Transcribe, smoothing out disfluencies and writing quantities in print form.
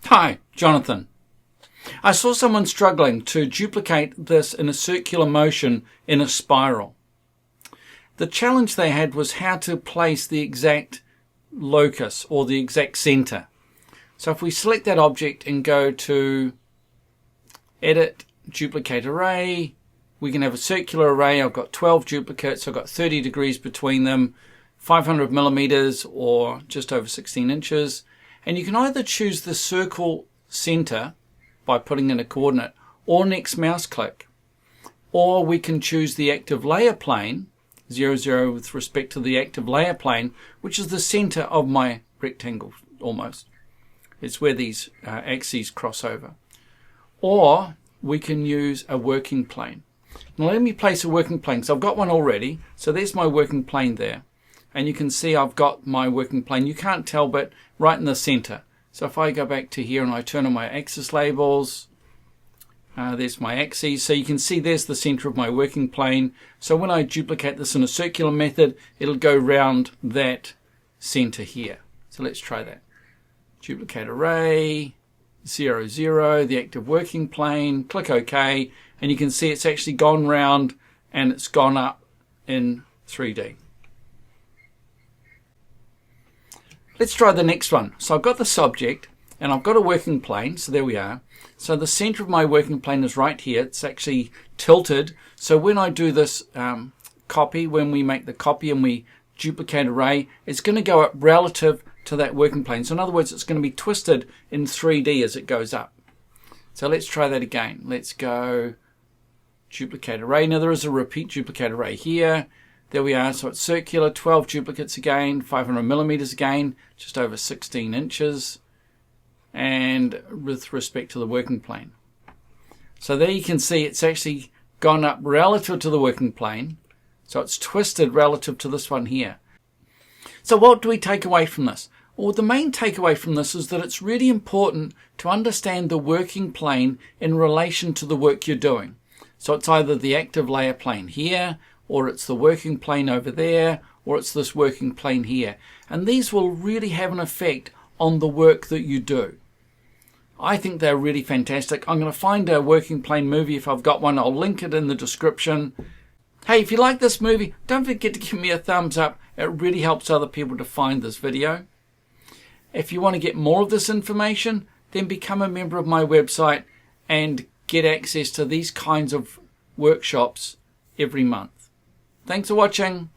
Hi, Jonathan. I saw someone struggling to duplicate this in a circular motion in a spiral. The challenge they had was how to place the exact locus or the exact center. So if we select that object and go to Edit, Duplicate Array, we can have a circular array. I've got 12 duplicates. I've got 30 degrees between them, 500 millimeters or just over 16 inches. And you can either choose the circle center by putting in a coordinate or next mouse click. Or we can choose the active layer plane, 0, 0 with respect to the active layer plane, which is the center of my rectangle almost. It's where these axes cross over. Or we can use a working plane. Now let me place a working plane. So I've got one already. So there's my working plane there. And you can see I've got my working plane. You can't tell, but right in the center. So if I go back to here and I turn on my axis labels, there's my axes. So you can see there's the center of my working plane. So when I duplicate this in a circular method, it'll go round that center here. So let's try that. Duplicate array, 0, 0, the active working plane, click OK, and you can see it's actually gone round and it's gone up in 3D. Let's try the next one. So I've got the subject and I've got a working plane. So there we are. So the center of my working plane is right here. It's actually tilted. So when I do this copy, when we make the copy and we duplicate array, it's going to go up relative to that working plane. So in other words, it's going to be twisted in 3D as it goes up. So let's try that again. Let's go duplicate array. Now there is a repeat duplicate array here. There we are. So it's circular, 12 duplicates again, 500 millimeters again, just over 16 inches, and with respect to the working plane. So there you can see it's actually gone up relative to the working plane. So it's twisted relative to this one here. So what do we take away from this? Well, the main takeaway from this is that it's really important to understand the working plane in relation to the work you're doing. So it's either the active layer plane here, or it's the working plane over there, or it's this working plane here. And these will really have an effect on the work that you do. I think they're really fantastic. I'm going to find a working plane movie if I've got one. I'll link it in the description. Hey, if you like this movie, don't forget to give me a thumbs up. It really helps other people to find this video. If you want to get more of this information, then become a member of my website and get access to these kinds of workshops every month. Thanks for watching.